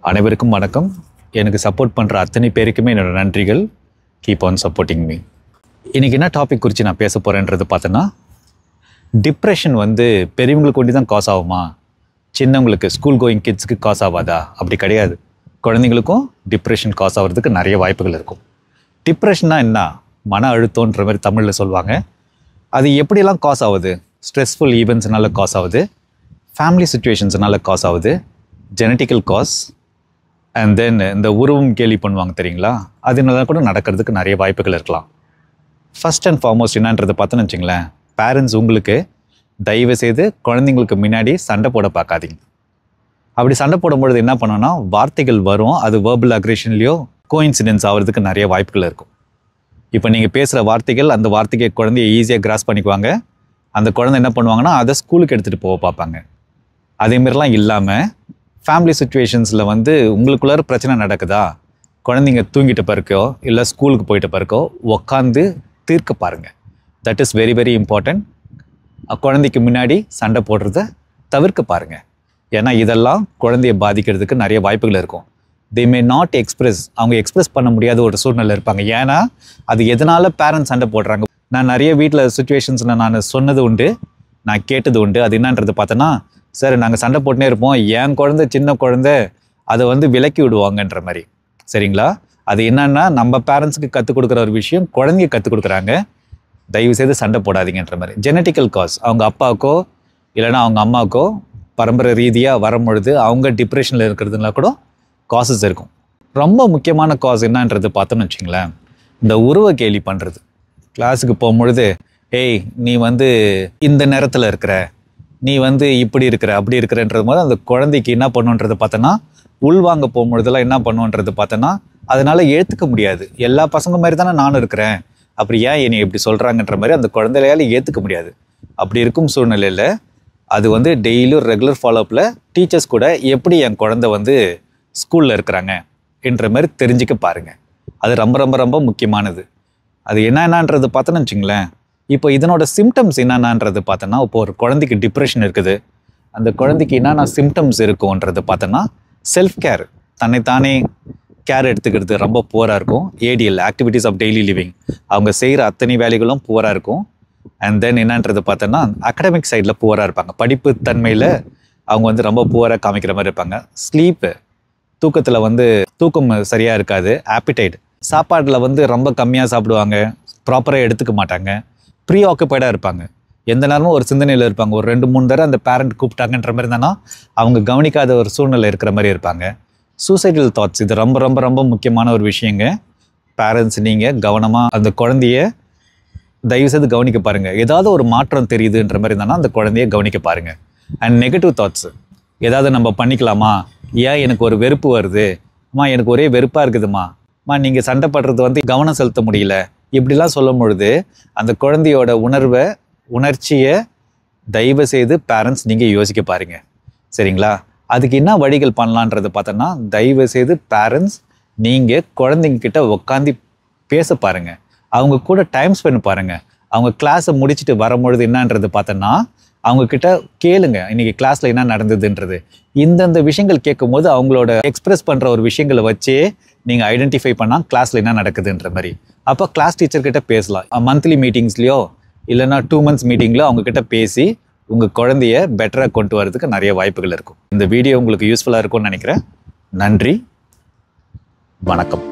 அனைவருக்கும் வணக்கம். எனக்கு சப்போர்ட் பண்ணுற அத்தனை பேருக்குமே என்னோட நன்றிகள். Keep on supporting me. இன்றைக்கி என்ன டாபிக் குறித்து நான் பேச போகிறேன்றது பார்த்தோன்னா, டிப்ரெஷன் பெரியவங்களுக்கு ஒண்டி தான் காஸ் ஆகுமா, சின்னவங்களுக்கு ஸ்கூல் கோயிங் கிட்ஸுக்கு காஸ் ஆகாதா? அப்படி கிடையாது. குழந்தைங்களுக்கும் டிப்ரெஷன் காஸ் ஆகிறதுக்கு நிறைய வாய்ப்புகள் இருக்கும். டிப்ரெஷன்னா என்ன? மன அழுத்தம்ன்ற மாதிரி தமிழில் சொல்லுவாங்க. அது எப்படியெல்லாம் காஸ் ஆகுது? ஸ்ட்ரெஸ்ஃபுல் ஈவெண்ட்ஸ்னால காஸ் ஆகுது, ஃபேமிலி சுச்சுவேஷன்ஸ்னால காஸ் ஆகுது, ஜெனட்டிக்கல் காஸ், அண்ட் தென் இந்த உருவம் கேலி பண்ணுவாங்க தெரியுங்களா, அதனால கூட நடக்கிறதுக்கு நிறைய வாய்ப்புகள் இருக்கலாம். ஃபஸ்ட் அண்ட் ஃபார்மோஸ்ட் என்னன்றதை பார்த்தோன்னு வச்சுங்களேன், பேரண்ட்ஸ் உங்களுக்கு தயவு செய்து குழந்தைங்களுக்கு முன்னாடி சண்டை போட பார்க்காதீங்க. அப்படி சண்டை போடும்பொழுது என்ன பண்ணோன்னா, வார்த்தைகள் வரும், அது வேர்பல் அக்ரெஷன்லேயோ கோஇன்சிடென்ஸ் ஆகிறதுக்கு நிறைய வாய்ப்புகள் இருக்கும். இப்போ நீங்கள் பேசுகிற வார்த்தைகள், அந்த வார்த்தைக்கு குழந்தைய ஈஸியாக கிராஸ் பண்ணிக்குவாங்க. அந்த குழந்தை என்ன பண்ணுவாங்கன்னா, அதை ஸ்கூலுக்கு எடுத்துகிட்டு போக பார்ப்பாங்க. அதேமாரிலாம் இல்லாமல் ஃபேமிலி சுச்சுவேஷன்ஸில் உங்களுக்குள்ளார பிரச்சனை நடக்குதா, குழந்தைங்க தூங்கிட்ட பிறக்கோ இல்லை ஸ்கூலுக்கு போயிட்ட பிறக்கோ உக்காந்து தீர்க்க பாருங்கள். That is very very important. குழந்தைக்கு முன்னாடி சண்டை போடுறத தவிர்க்க பாருங்கள். ஏன்னா இதெல்லாம் குழந்தைய பாதிக்கிறதுக்கு நிறைய வாய்ப்புகள் இருக்கும். தே மே நாட் எக்ஸ்பிரஸ், அவங்க எக்ஸ்பிரஸ் பண்ண முடியாத ஒரு சூழ்நிலை இருப்பாங்க. ஏன்னா அது எதனால் பேரண்ட்ஸ் சண்டை போடுறாங்க. நான் நிறைய வீட்டில் சுச்சுவேஷன்ஸில் நான் சொன்னது உண்டு, நான் கேட்டது உண்டு. அது என்னன்றது பார்த்தோன்னா, சார் நாங்கள் சண்டை போட்டுனே இருப்போம், என் குழந்தை சின்ன குழந்தை அதை விலக்கி விடுவாங்கன்ற மாதிரி. சரிங்களா? அது என்னன்னா, நம்ம பேரண்ட்ஸுக்கு கற்றுக் கொடுக்குற ஒரு விஷயம் குழந்தைய கற்றுக் கொடுக்குறாங்க. தயவு செய்து சண்டை போடாதீங்கன்ற மாதிரி. ஜெனட்டிக்கல் காஸ், அவங்க அப்பாவுக்கோ இல்லைனா அவங்க அம்மாவுக்கோ பரம்பரை ரீதியாக வரும்பொழுது அவங்க டிப்ரெஷனில் இருக்கிறதுனா கூட காசஸ் இருக்கும். ரொம்ப முக்கியமான காஸ் என்னன்றது பார்த்தோன்னு வச்சிங்களேன், இந்த உருவ கேலி பண்ணுறது. கிளாஸுக்கு போகும்பொழுது, ஏய் நீ இந்த நேரத்தில் இருக்கிற, நீ இப்படி இருக்கிற அப்படி இருக்கிறன்றது மாதிரி அந்த குழந்தைக்கு என்ன பண்ணுன்றது பார்த்தோன்னா, உள்வாங்க போகும்பொழுதெல்லாம் என்ன பண்ணுன்றது பார்த்தோன்னா, அதனால் ஏற்றுக்க முடியாது. எல்லா பசங்க மாதிரி தானே நானும் இருக்கிறேன், அப்படி ஏன் என்னை இப்படி சொல்கிறாங்கன்ற மாதிரி அந்த குழந்தையால் ஏற்றுக்க முடியாது. அப்படி இருக்கும் சூழ்நிலையில் அது டெய்லியும் ரெகுலர் ஃபாலோஅப்பில் டீச்சர்ஸ் கூட எப்படி என் குழந்தை ஸ்கூலில் இருக்கிறாங்க என்ற மாதிரி தெரிஞ்சுக்க பாருங்கள். அது ரொம்ப ரொம்ப ரொம்ப முக்கியமானது. அது என்னென்னன்றது பார்த்தோன்னு வச்சுங்களேன், இப்போ இதனோட சிம்டம்ஸ் என்னென்னன்றது பார்த்தோன்னா, இப்போ ஒரு குழந்தைக்கு டிப்ரெஷன் இருக்குது, அந்த குழந்தைக்கு என்னென்ன சிம்டம்ஸ் இருக்கும்ன்றது பார்த்தோன்னா, செல்ஃப் கேர், தன்னைத்தானே கேர் எடுத்துக்கிறது ரொம்ப புவராக இருக்கும். ADL, activities of daily living, அவங்க செய்கிற அத்தனை வேலைகளும் புவராக இருக்கும். அண்ட் தென் என்னன்றது பார்த்தோன்னா, அகடமிக் சைடில் புவராக இருப்பாங்க. படிப்பு தன்மையில் அவங்க ரொம்ப புவராக காமிக்கிற மாதிரி இருப்பாங்க. ஸ்லீப்பு, தூக்கத்தில் தூக்கம் சரியாக இருக்காது. ஆப்பிடைட், சாப்பாட்டில் ரொம்ப கம்மியாக சாப்பிடுவாங்க, ப்ராப்பராக எடுத்துக்க மாட்டாங்க. ப்ரீ ஆக்குப்பைடாக இருப்பாங்க, எந்த நேரமும் ஒரு சிந்தனையில் இருப்பாங்க. ஒரு 2-3 தடவை அந்த பேரண்ட் கூப்பிட்டாங்கன்ற மாதிரி இருந்தானா அவங்க கவனிக்காத ஒரு சூழ்நிலை இருக்கிற மாதிரி இருப்பாங்க. சூசைடல் தாட்ஸ், இது ரொம்ப ரொம்ப ரொம்ப முக்கியமான ஒரு விஷயங்க. பேரண்ட்ஸ் நீங்கள் கவனமாக அந்த குழந்தைய தயவுசெய்து கவனிக்க பாருங்கள். ஏதாவது ஒரு மாற்றம் தெரியுதுன்ற மாதிரி இருந்தானா அந்த குழந்தைய கவனிக்க பாருங்கள். அண்ட் நெகட்டிவ் தாட்ஸ், ஏதாவது நம்ம பண்ணிக்கலாமா, ஏன் எனக்கு ஒரு வெறுப்பு வருது, அம்மா எனக்கு ஒரே வெறுப்பாக இருக்குதுமா, அம்மா நீங்கள் சண்டை படுறது கவனம் செலுத்த முடியல, இப்படிலாம் சொல்லும் பொழுது அந்த குழந்தையோட உணர்ச்சியை தயவு செய்து பேரண்ட்ஸ் நீங்கள் யோசிக்க பாருங்க. சரிங்களா? அதுக்கு என்ன வழிகள் பண்ணலான்றது பார்த்தோன்னா, தயவு செய்து பேரண்ட்ஸ் நீங்கள் குழந்தைங்க கிட்ட உட்காந்து பேச பாருங்கள், அவங்க கூட டைம் ஸ்பெண்ட் பாருங்கள். அவங்க கிளாஸை முடிச்சுட்டு வரும்பொழுது என்னன்றது பார்த்தோன்னா, அவங்கக்கிட்ட கேளுங்க, இன்றைக்கி கிளாஸில் என்ன நடந்ததுன்றது. இந்தந்த விஷயங்கள் கேட்கும் போது அவங்களோட எக்ஸ்ப்ரெஸ் பண்ணுற ஒரு விஷயங்களை வச்சே நீங்கள் ஐடென்டிஃபை பண்ணால் கிளாஸில் என்ன நடக்குதுன்ற மாதிரி. அப்போ கிளாஸ் டீச்சர்கிட்ட பேசலாம். மந்த்லி மீட்டிங்ஸ்லையோ இல்லைனா 2 months மீட்டிங்லையோ அவங்கக்கிட்ட பேசி உங்கள் குழந்தைய பெட்டராக கொண்டு வரதுக்கு நிறைய வாய்ப்புகள் இருக்கும். இந்த வீடியோ உங்களுக்கு யூஸ்ஃபுல்லாக இருக்கும்னு நினைக்கிறேன். நன்றி, வணக்கம்.